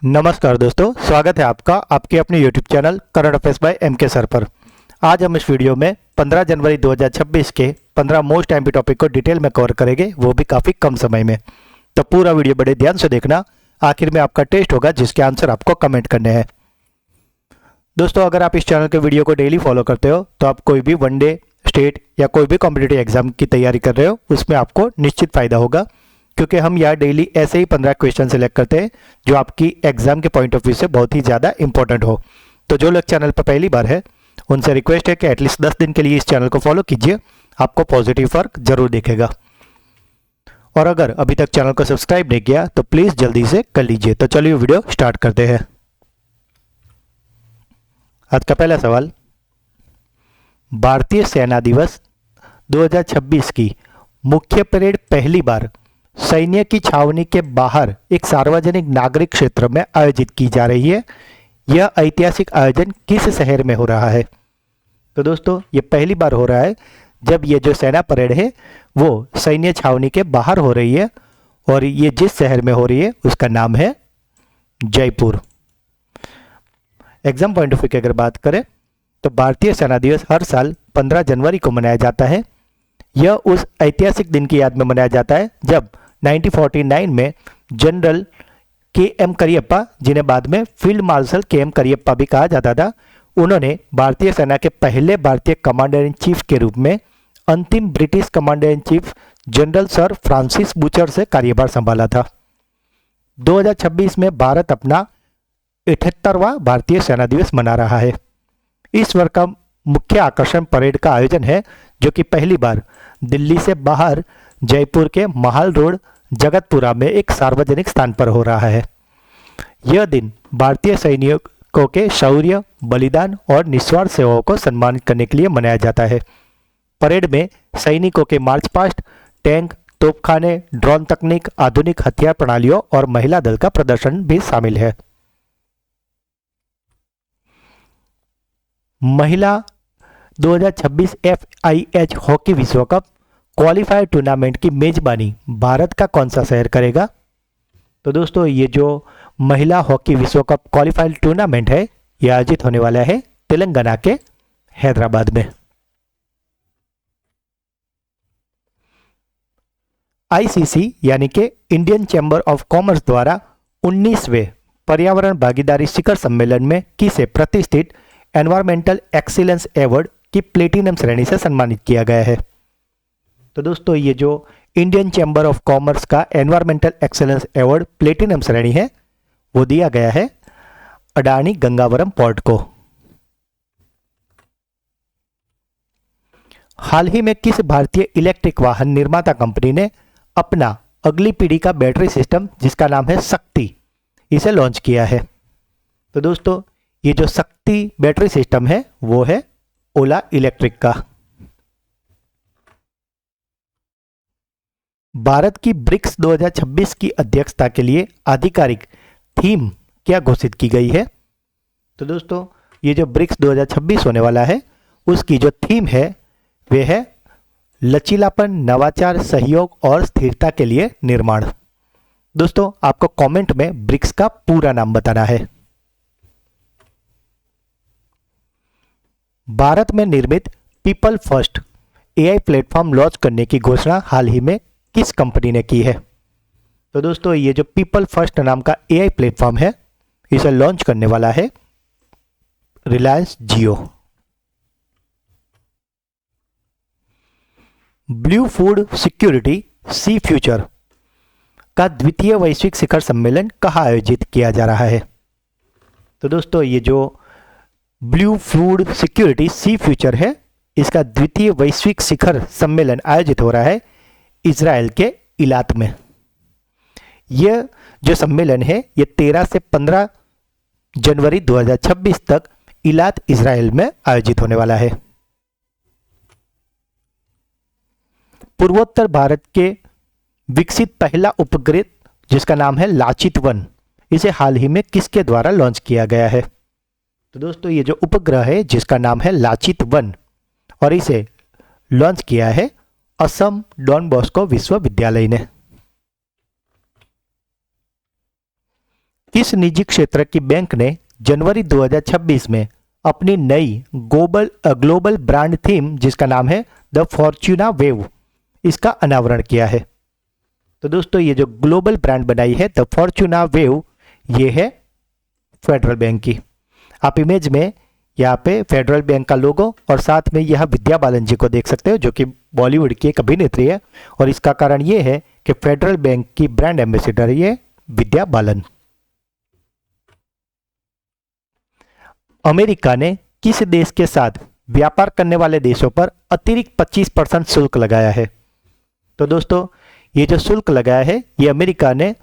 नमस्कार दोस्तों, स्वागत है आपका आपके अपने YouTube channel current affairs by MK sir पर। आज हम इस वीडियो में 15 जनवरी 2026 के 15 मोस्ट टाइम टॉपिक को डिटेल में कवर करेंगे, वो भी काफ़ी कम समय में। तो पूरा वीडियो बड़े ध्यान से देखना, आखिर में आपका टेस्ट होगा जिसके आंसर आपको कमेंट करने हैं। दोस्तों, अगर आप इस चैनल के वीडियो को डेली फॉलो करते हो तो आप कोई भी वनडे, स्टेट या कोई भी कॉम्पिटिटिव एग्जाम की तैयारी कर रहे हो उसमें आपको निश्चित फायदा होगा, क्योंकि हम यहाँ डेली ऐसे ही 15 क्वेश्चन सेलेक्ट करते हैं जो आपकी एग्जाम के पॉइंट ऑफ व्यू से बहुत ही ज़्यादा इंपॉर्टेंट हो। तो जो लोग चैनल पर पहली बार है उनसे रिक्वेस्ट है कि एटलीस्ट 10 दिन के लिए इस चैनल को फॉलो कीजिए, आपको पॉजिटिव फर्क जरूर दिखेगा। और अगर अभी तक चैनल को सब्सक्राइब नहीं किया तो प्लीज़ जल्दी से कर लीजिए। तो चलिए वीडियो स्टार्ट करते हैं। आज का पहला सवाल, भारतीय सेना दिवस 2026 की मुख्य परेड पहली बार सैन्य की छावनी के बाहर एक सार्वजनिक नागरिक क्षेत्र में आयोजित की जा रही है। यह ऐतिहासिक आयोजन किस शहर में हो रहा है? तो दोस्तों, ये पहली बार हो रहा है जब ये जो सेना परेड है वो सैन्य छावनी के बाहर हो रही है, और ये जिस शहर में हो रही है उसका नाम है Jaipur. Exam point of view की अगर बात करें तो भारतीय सेना दिवस हर साल 15 जनवरी को मनाया जाता है। यह उस ऐतिहासिक दिन की याद में मनाया जाता है जब 1949 में जनरल KM करियप्पा, जिन्हें बाद में फील्ड मार्शल KM करियप्पा भी कहा जाता था, उन्होंने भारतीय सेना के पहले भारतीय कमांडर इन चीफ के रूप में अंतिम British commander in chief general sir Francis butcher से कार्यभार संभाला था। 2026 में भारत अपना 78वां भारतीय सेना दिवस मना रहा है। इस वर्ष का मुख्य आकर्षण परेड का आयोजन है, जो कि पहली बार दिल्ली से बाहर जयपुर के महाल रोड जगतपुरा में एक सार्वजनिक स्थान पर हो रहा है। यह दिन भारतीय सैनिकों के शौर्य, बलिदान और निस्वार्थ सेवाओं को सम्मानित करने के लिए मनाया जाता है। परेड में सैनिकों के मार्च पास्ट, टैंक, तोपखाने, ड्रोन तकनीक, आधुनिक हथियार प्रणालियों और महिला दल का प्रदर्शन भी शामिल है। महिला 2026 FIH हॉकी विश्व कप क्वालिफायर टूर्नामेंट की मेजबानी भारत का कौन सा शहर करेगा? तो दोस्तों, ये जो महिला हॉकी विश्व कप क्वालिफायर टूर्नामेंट है ये आयोजित होने वाला है तेलंगाना के हैदराबाद में। ICC यानी कि इंडियन चैम्बर ऑफ कॉमर्स द्वारा 19वें पर्यावरण भागीदारी शिखर सम्मेलन में किसे प्रतिष्ठित एनवायरमेंटल एक्सीलेंस अवार्ड की प्लेटिनम श्रेणी से सम्मानित किया गया है? तो दोस्तों, ये जो इंडियन चैम्बर ऑफ कॉमर्स का एनवायरमेंटल एक्सीलेंस अवार्ड प्लेटिनम श्रेणी है वो दिया गया है अडानी गंगावरम पोर्ट को। हाल ही में किस भारतीय इलेक्ट्रिक वाहन निर्माता कंपनी ने अपना अगली पीढ़ी का बैटरी सिस्टम, जिसका नाम है शक्ति, इसे लॉन्च किया है? तो दोस्तों, ये जो शक्ति बैटरी सिस्टम है वो है ओला इलेक्ट्रिक का। भारत की ब्रिक्स 2026 की अध्यक्षता के लिए आधिकारिक थीम क्या घोषित की गई है? तो दोस्तों, ये जो ब्रिक्स 2026 होने वाला है उसकी जो थीम है वे है लचीलापन, नवाचार, सहयोग और स्थिरता के लिए निर्माण। दोस्तों, आपको कमेंट में ब्रिक्स का पूरा नाम बताना है। भारत में निर्मित people first AI platform launch करने की घोषणा हाल ही में किस कंपनी ने की है? तो दोस्तों, ये जो पीपल फर्स्ट नाम का AI प्लेटफॉर्म है इसे लॉन्च करने वाला है रिलायंस जियो। ब्लू फूड सिक्योरिटी सी फ्यूचर का द्वितीय वैश्विक शिखर सम्मेलन कहाँ आयोजित किया जा रहा है? तो दोस्तों, ये जो ब्लू फूड सिक्योरिटी सी फ्यूचर है इसका द्वितीय वैश्विक शिखर सम्मेलन आयोजित हो रहा है इजराइल के इलात में। यह जो सम्मेलन है ये 13 से 15 जनवरी 2026 तक इलात इजराइल में आयोजित होने वाला है। पूर्वोत्तर भारत के विकसित पहला उपग्रह, जिसका नाम है लाचित 1, इसे हाल ही में किसके द्वारा लॉन्च किया गया है? तो दोस्तों, ये जो उपग्रह है जिसका नाम है लाचित 1 और इसे लॉन्च किया है असम डॉन बॉस्को विश्वविद्यालय ने। किस निजी क्षेत्र की बैंक ने जनवरी 2026 में अपनी नई ग्लोबल ब्रांड थीम जिसका नाम है द फॉर्च्यूना वेव, इसका अनावरण किया है? तो दोस्तों ये जो ग्लोबल ब्रांड बनाई है द फॉर्च्यूना वेव, ये है फेडरल बैंक की। आप इमेज में यहाँ पे फेडरल बैंक का लोगो और साथ में यह विद्या बालन जी को देख सकते हो, जो कि बॉलीवुड की एक अभिनेत्री है। और इसका कारण ये है कि फेडरल बैंक की ब्रांड एम्बेसडर ये विद्या बालन। अमेरिका ने किस देश के साथ व्यापार करने वाले देशों पर अतिरिक्त 25% शुल्क लगाया है? तो दोस्तों ये जो शुल्क लगाया है ये अमेरिका ने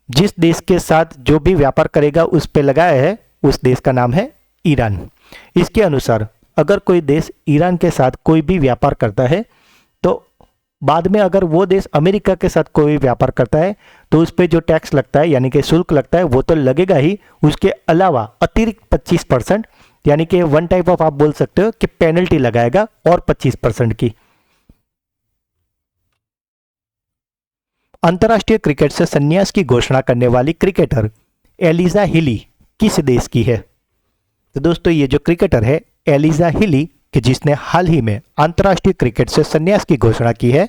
जिस देश के साथ जो भी व्यापार करेगा उस पर लगाया है, उस देश का नाम है ईरान। इसके अनुसार अगर कोई देश ईरान के साथ कोई भी व्यापार करता है तो बाद में अगर वो देश अमेरिका के साथ कोई व्यापार करता है तो उस पर जो टैक्स लगता है यानी कि शुल्क लगता है वो तो लगेगा ही, उसके अलावा अतिरिक्त 25% यानी कि वन टाइप ऑफ आप बोल सकते हो कि पेनल्टी लगाएगा और 25% की। अंतर्राष्ट्रीय क्रिकेट से संन्यास की घोषणा करने वाली क्रिकेटर एलिजा हिली किस देश की है? तो दोस्तों ये जो क्रिकेटर है एलिजा हिली कि जिसने हाल ही में अंतर्राष्ट्रीय क्रिकेट से संन्यास की घोषणा की है,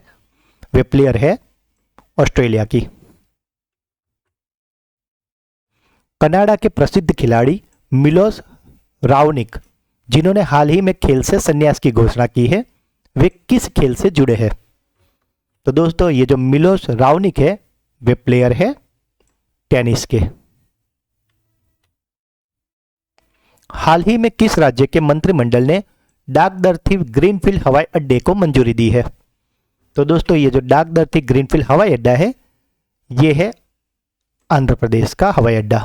वे प्लेयर है ऑस्ट्रेलिया की। कनाडा के प्रसिद्ध खिलाड़ी मिलोस रावनिक जिन्होंने हाल ही में खेल से संन्यास की घोषणा की है, वे किस खेल से जुड़े हैं? तो दोस्तों ये जो मिलोस रावनिक है वे प्लेयर है टेनिस के। हाल ही में किस राज्य के मंत्रिमंडल ने डाकदर्थी ग्रीनफील्ड हवाई अड्डे को मंजूरी दी है? तो दोस्तों ये जो डाकदर्थी ग्रीनफील्ड हवाई अड्डा है ये है आंध्र प्रदेश का हवाई अड्डा,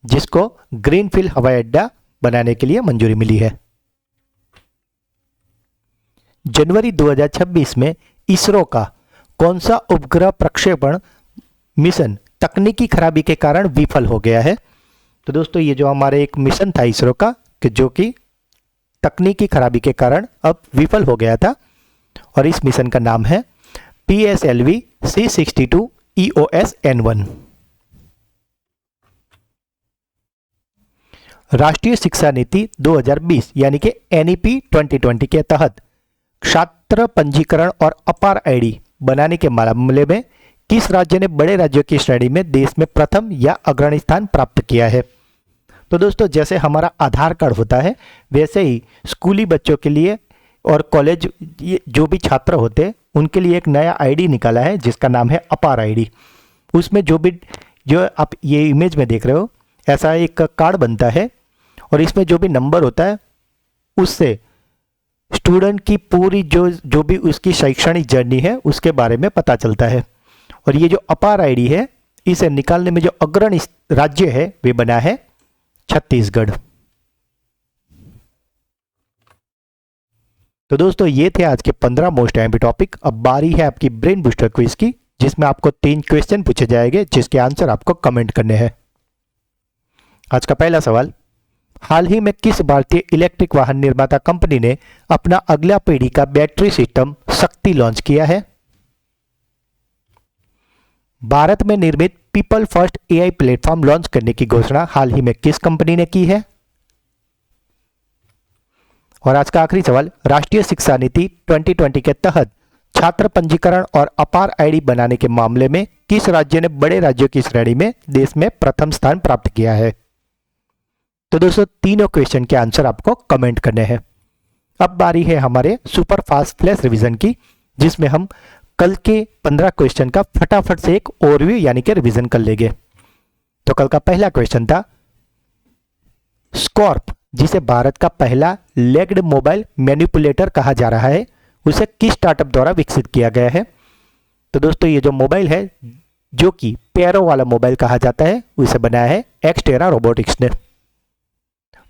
जिसको ग्रीनफील्ड हवाई अड्डा बनाने के लिए मंजूरी मिली है। जनवरी 2026 में इसरो का कौन सा उपग्रह प्रक्षेपण मिशन तकनीकी खराबी के कारण विफल हो गया है? तो दोस्तों ये जो हमारे एक मिशन था इसरो का कि जो कि तकनीकी खराबी के कारण अब विफल हो गया था, और इस मिशन का नाम है PSLV C62 EOS-N1। राष्ट्रीय शिक्षा नीति 2020 यानी कि NEP 2020 के तहत छात्र पंजीकरण और अपार आईडी बनाने के मामले में किस राज्य ने बड़े राज्यों की श्रेणी में देश में प्रथम या अग्रणी स्थान प्राप्त किया है? तो दोस्तों जैसे हमारा आधार कार्ड होता है वैसे ही स्कूली बच्चों के लिए और कॉलेज जो भी छात्र होते हैं उनके लिए एक नया आईडी निकाला है जिसका नाम है अपार आईडी। उसमें जो आप ये इमेज में देख रहे हो ऐसा एक कार्ड बनता है और इसमें जो भी नंबर होता है उससे स्टूडेंट की पूरी जो भी उसकी शैक्षणिक जर्नी है उसके बारे में पता चलता है। और ये जो अपार आईडी है इसे निकालने में जो अग्रणी राज्य है वे बना है छत्तीसगढ़। तो दोस्तों ये थे आज के 15 मोस्ट एमपी टॉपिक। अब बारी है आपकी ब्रेन बूस्टर क्विज की, जिसमें आपको 3 क्वेश्चन पूछे जाएंगे जिसके आंसर आपको कमेंट करने हैं। आज का पहला सवाल, हाल ही में किस भारतीय इलेक्ट्रिक वाहन निर्माता कंपनी ने अपना अगला पीढ़ी का बैटरी सिस्टम शक्ति लॉन्च किया है? भारत में निर्मित people first AI platform launch करने की घोषणा हाल ही में किस कंपनी ने की है? और आज का आखिरी सवाल, राष्ट्रीय शिक्षा नीति 2020 के तहत छात्र पंजीकरण और अपार आईडी बनाने के मामले में किस राज्य ने बड़े राज्यों की श्रेणी में देश में प्रथम स्थान प्राप्त किया है? तो दोस्तों तीनों क्वेश्चन के आंसर आपको कमेंट करने हैं। अब बारी है हमारे सुपर फास्ट फ्लैश रिवीजन की, जिसमें हम कल के 15 क्वेश्चन का फटाफट से एक ओवरव्यू यानी कि रिवीजन कर लेंगे। तो कल का पहला क्वेश्चन था, स्कॉर्प जिसे भारत का पहला लेग्ड मोबाइल मैनिपुलेटर कहा जा रहा है, उसे किस स्टार्टअप द्वारा विकसित किया गया है? तो दोस्तों ये जो मोबाइल है जो कि पैरों वाला मोबाइल कहा जाता है, उसे बनाया है एक्सटेरा रोबोटिक्स ने।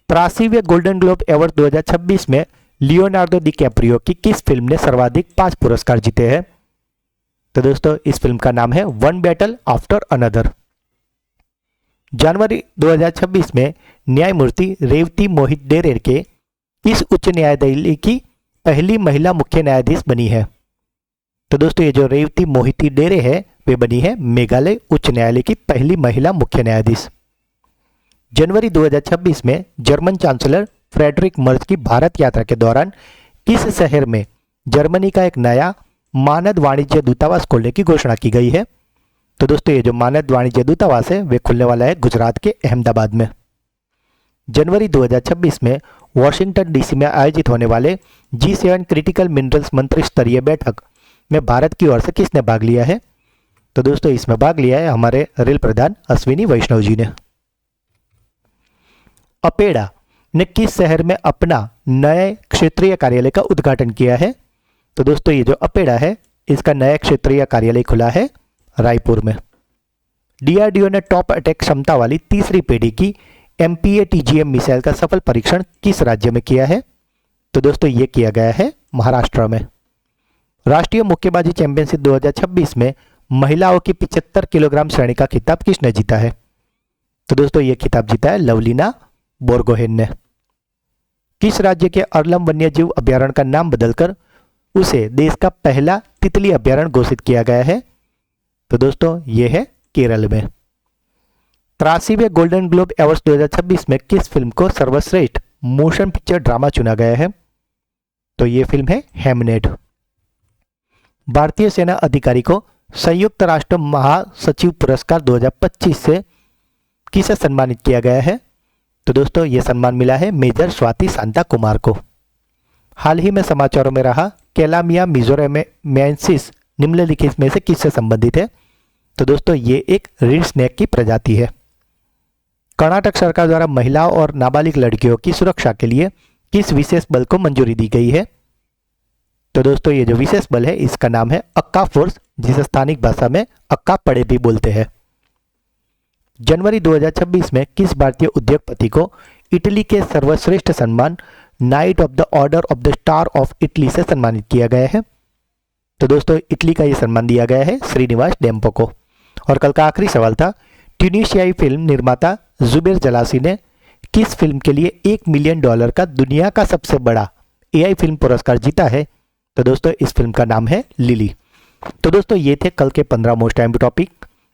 प्रासीव्य गोल्डन ग्लोब अवार्ड 2026 में लियोनार्डो डी कैप्रियो की किस फिल्म ने सर्वाधिक 5 पुरस्कार जीते हैं? तो दोस्तों इस फिल्म का नाम है वन बैटल आफ्टर अनदर। जनवरी 2026 में न्यायमूर्ति रेवती मोहित डेरे के इस उच्च न्यायालय की पहली महिला मुख्य न्यायाधीश बनी है? तो दोस्तों ये जो रेवती मोहिती डेरे है वे बनी है मेघालय उच्च न्यायालय की पहली महिला मुख्य न्यायाधीश। जनवरी 2026 में जर्मन चांसलर फ्रेडरिक मर्ज की भारत यात्रा के दौरान किस शहर में जर्मनी का एक नया मानद वाणिज्य दूतावास खोलने की घोषणा की गई है? तो दोस्तों ये जो मानद वाणिज्य दूतावास है वे खुलने वाला है गुजरात के अहमदाबाद में। जनवरी 2026 में वॉशिंगटन डीसी में आयोजित होने वाले G7 क्रिटिकल मिनरल्स मंत्री स्तरीय बैठक में भारत की ओर से किसने भाग लिया है? तो दोस्तों इसमें भाग लिया है हमारे रेल प्रधान अश्विनी वैष्णव जी ने। अपेडा ने किस शहर में अपना नए क्षेत्रीय कार्यालय का उद्घाटन किया है? तो दोस्तों ये जो अपेडा है इसका नया क्षेत्रीय कार्यालय खुला है रायपुर में। डीआरडीओ ने टॉप अटैक क्षमता वाली तीसरी पीढ़ी की MPA-TGM मिसाइल का सफल परीक्षण किस राज्य में किया है? तो दोस्तों ये किया गया है महाराष्ट्र में। राष्ट्रीय मुक्केबाजी चैंपियनशिप 2026 में महिलाओं की 75 किलोग्राम श्रेणी का खिताब किसने जीता है? तो दोस्तों ये खिताब जीता है लवलीना बोरगोहेन ने। किस राज्य के अर्लम वन्यजीव अभ्यारण्य का नाम बदलकर उसे देश का पहला तितली अभ्यारण्य घोषित किया गया है? तो दोस्तों ये है केरल में। 83वें गोल्डन ग्लोब अवार्ड्स 2026 में किस फिल्म को सर्वश्रेष्ठ मोशन पिक्चर ड्रामा चुना गया है? तो ये फिल्म है हेमनेट। भारतीय सेना अधिकारी को संयुक्त राष्ट्र महासचिव पुरस्कार 2025 से किसे सम्मानित किया गया है? तो दोस्तों ये सम्मान मिला है मेजर स्वाति शांता कुमार को। हाल ही में समाचारों में रहा कैलामिया मिजोरेमेंसिस निम्नलिखित में से किससे संबंधित है? तो दोस्तों ये एक रीड स्नेक की प्रजाति है। कर्नाटक सरकार द्वारा महिलाओं और नाबालिग लड़कियों की सुरक्षा के लिए किस विशेष बल को मंजूरी दी गई है? तो दोस्तों ये जो विशेष बल है इसका नाम है अक्का फोर्स, जिसे स्थानिक भाषा में अक्का पड़े भी बोलते हैं। जनवरी 2026 में किस भारतीय उद्योगपति को इटली के सर्वश्रेष्ठ सम्मान night of the order of the star of Italy से सम्मानित किया गया है? तो दोस्तों इटली का ये सम्मान दिया गया है श्रीनिवास डेम्पो को। और कल का आखिरी सवाल था, ट्यूनीशियाई फिल्म निर्माता जुबेर जलासी ने किस फिल्म के लिए $1 मिलियन का दुनिया का सबसे बड़ा AI फिल्म पुरस्कार जीता है? तो दोस्तों इस फिल्म का नाम है लिली। तो दोस्तों ये थे कल के 15 मोस्ट टाइम टॉपिक,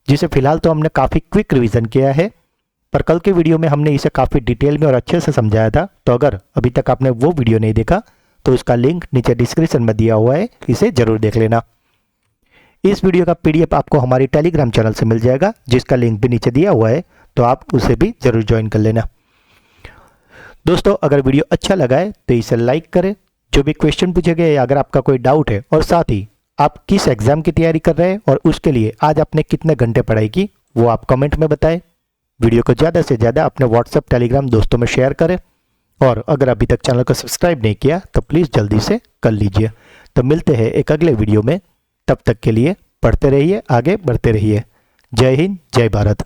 जिसे फिलहाल तो हमने काफ़ी क्विक रिवीजन किया है, पर कल के वीडियो में हमने इसे काफ़ी डिटेल में और अच्छे से समझाया था। तो अगर अभी तक आपने वो वीडियो नहीं देखा तो उसका लिंक नीचे डिस्क्रिप्शन में दिया हुआ है, इसे जरूर देख लेना। इस वीडियो का PDF आपको हमारी टेलीग्राम चैनल से मिल जाएगा, जिसका लिंक भी नीचे दिया हुआ है, तो आप उसे भी जरूर ज्वाइन कर लेना। दोस्तों अगर वीडियो अच्छा लगा है तो इसे लाइक करें। जो भी क्वेश्चन पूछे गए, अगर आपका कोई डाउट है और साथ ही आप किस एग्जाम की तैयारी कर रहे हैं और उसके लिए आज आपने कितने घंटे पढ़ाई की, वो आप कमेंट में बताएं। वीडियो को ज़्यादा से ज़्यादा अपने व्हाट्सएप टेलीग्राम दोस्तों में शेयर करें, और अगर अभी तक चैनल को सब्सक्राइब नहीं किया तो प्लीज़ जल्दी से कर लीजिए। तो मिलते हैं एक अगले वीडियो में, तब तक के लिए पढ़ते रहिए, आगे बढ़ते रहिए। जय हिंद, जय भारत।